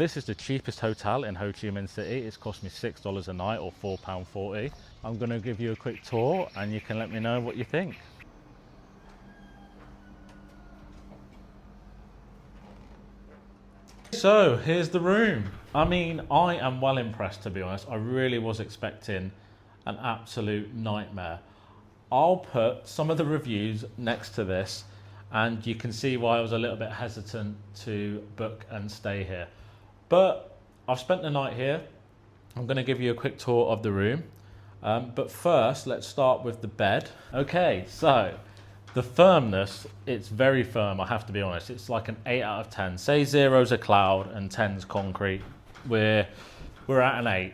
This is the cheapest hotel in Ho Chi Minh City. It's cost me $6 a night or £4.40. I'm going to give you a quick tour and you can let me know what you think. So here's the room. I mean, I am well impressed, to be honest. I really was expecting an absolute nightmare. I'll put some of the reviews next to this and you can see why I was a little bit hesitant to book and stay here. But I've spent the night here. I'm going to give you a quick tour of the room. But first, let's start with the bed. Okay, so the firmness, it's very firm, I have to be honest. It's like an 8 out of 10. Say 0's a cloud and 10's concrete. We're at an 8.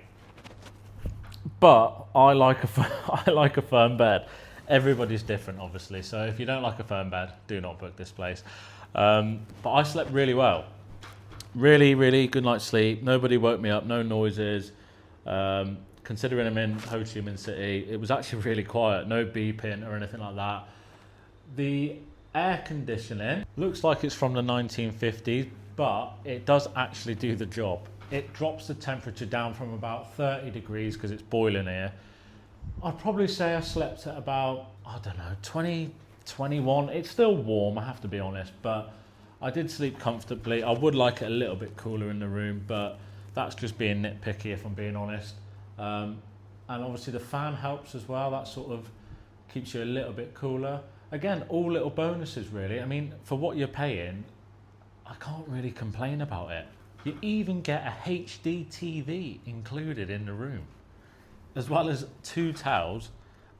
But I like a firm bed. Everybody's different, obviously. So if you don't like a firm bed, do not book this place. But I slept really well. Really, really good night's sleep. Nobody woke me up, no noises. Considering I'm in Ho Chi Minh City, it was actually really quiet. No beeping or anything like that. The air conditioning looks like it's from the 1950s, but it does actually do the job. It drops the temperature down from about 30 degrees because it's boiling here. I'd probably say I slept at about, I don't know, 20, 21. It's still warm, I have to be honest, but I did sleep comfortably. I would like it a little bit cooler in the room, but that's just being nitpicky if I'm being honest. And obviously the fan helps as well. That sort of keeps you a little bit cooler. Again, all little bonuses really. I mean, for what you're paying, I can't really complain about it. You even get a HD TV included in the room, as well as 2 towels,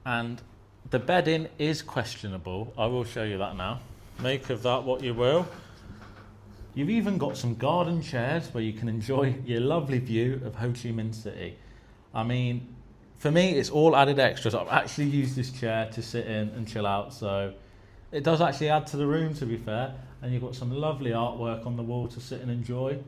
and the bedding is questionable. I will show you that now. Make of that what you will. You've even got some garden chairs where you can enjoy your lovely view of Ho Chi Minh City. I mean, for me, it's all added extras. I've actually used this chair to sit in and chill out, so it does actually add to the room, to be fair. And you've got some lovely artwork on the wall to sit and enjoy.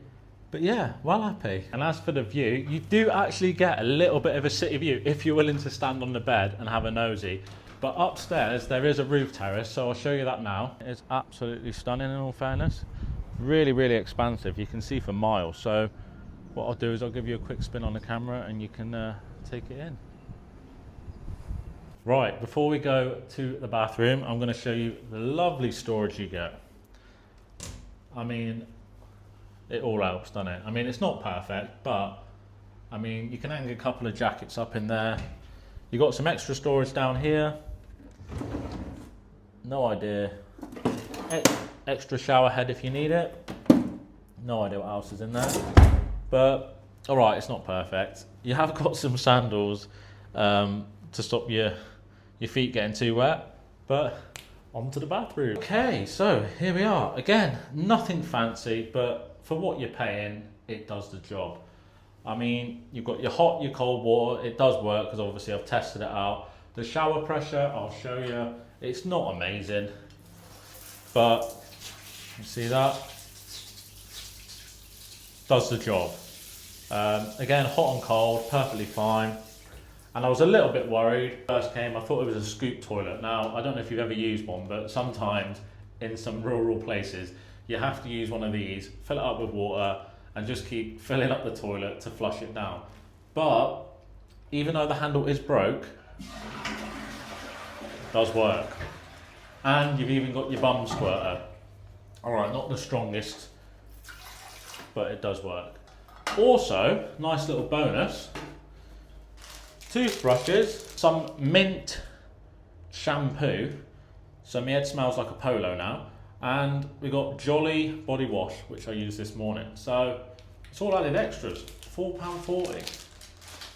But yeah, well happy. And as for the view, you do actually get a little bit of a city view if you're willing to stand on the bed and have a nosy. But upstairs, there is a roof terrace, so I'll show you that now. It's absolutely stunning in all fairness. Really, really expansive. You can see for miles. So what I'll do is I'll give you a quick spin on the camera and you can take it in. Right, before we go to the bathroom, I'm going to show you the lovely storage you get. I mean, it all helps, doesn't it? I mean, it's not perfect, but I mean, you can hang a couple of jackets up in there. You got some extra storage down here. No idea. Extra shower head if you need it. No idea what else is in there. But, all right, it's not perfect. You have got some sandals to stop your feet getting too wet. But on to the bathroom. Okay, so here we are. Again, nothing fancy, but for what you're paying, it does the job. I mean, you've got your hot, your cold water. It does work because obviously I've tested it out. The shower pressure, I'll show you. It's not amazing, but you see that? Does the job. Again, hot and cold, perfectly fine. And I was a little bit worried. First came, I thought it was a scoop toilet. Now, I don't know if you've ever used one, but sometimes in some rural places, you have to use one of these, fill it up with water, and just keep filling up the toilet to flush it down. But even though the handle is broke, it does work. And you've even got your bum squirter. All right, not the strongest, but it does work. Also, nice little bonus, toothbrushes, some mint shampoo. So my head smells like a polo now. And we got Jolly body wash, which I used this morning. So it's all added extras, £4.40,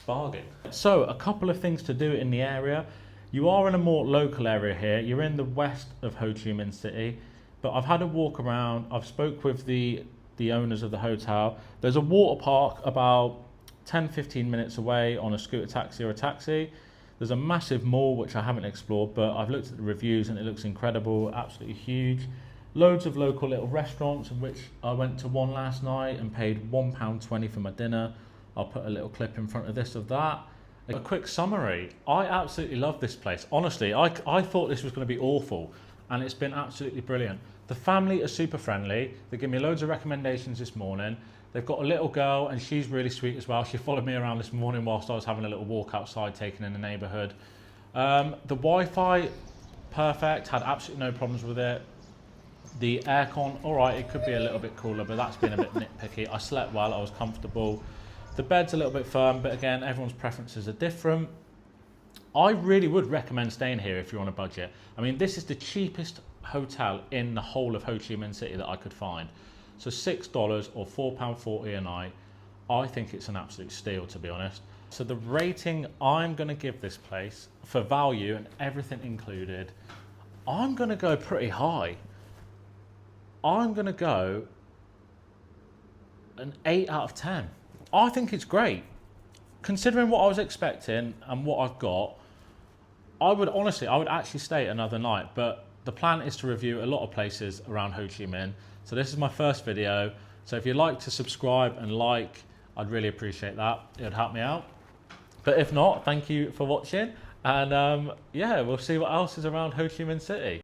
bargain. So a couple of things to do in the area. You are in a more local area here. You're in the west of Ho Chi Minh City, but I've had a walk around. I've spoke with the owners of the hotel. There's a water park about 10-15 minutes away on a scooter taxi or a taxi. There's a massive mall which I haven't explored, but I've looked at the reviews and it looks incredible, absolutely huge. Loads of local little restaurants, in which I went to one last night and paid £1.20 for my dinner. I'll put a little clip in front of this of that. A quick summary. I absolutely love this place. Honestly, I thought this was going to be awful, and it's been absolutely brilliant. The family are super friendly. They give me loads of recommendations this morning. They've got a little girl and she's really sweet as well. She followed me around this morning whilst I was having a little walk outside, taking in the neighbourhood. The Wi-Fi, perfect, had absolutely no problems with it. The aircon, all right, it could be a little bit cooler, but that's been a bit nitpicky. I slept well, I was comfortable. The bed's a little bit firm, but again, everyone's preferences are different. I really would recommend staying here if you're on a budget. I mean, this is the cheapest hotel in the whole of Ho Chi Minh City that I could find. So $6 or £4.40 a night, I think it's an absolute steal, to be honest. So the rating I'm gonna give this place for value and everything included, I'm gonna go pretty high. I'm gonna go an 8 out of 10. I think it's great. Considering what I was expecting and what I've got, I would actually stay another night, but the plan is to review a lot of places around Ho Chi Minh. So this is my first video. So if you'd like to subscribe and like, I'd really appreciate that. It would help me out. But if not, thank you for watching. And yeah, we'll see what else is around Ho Chi Minh City.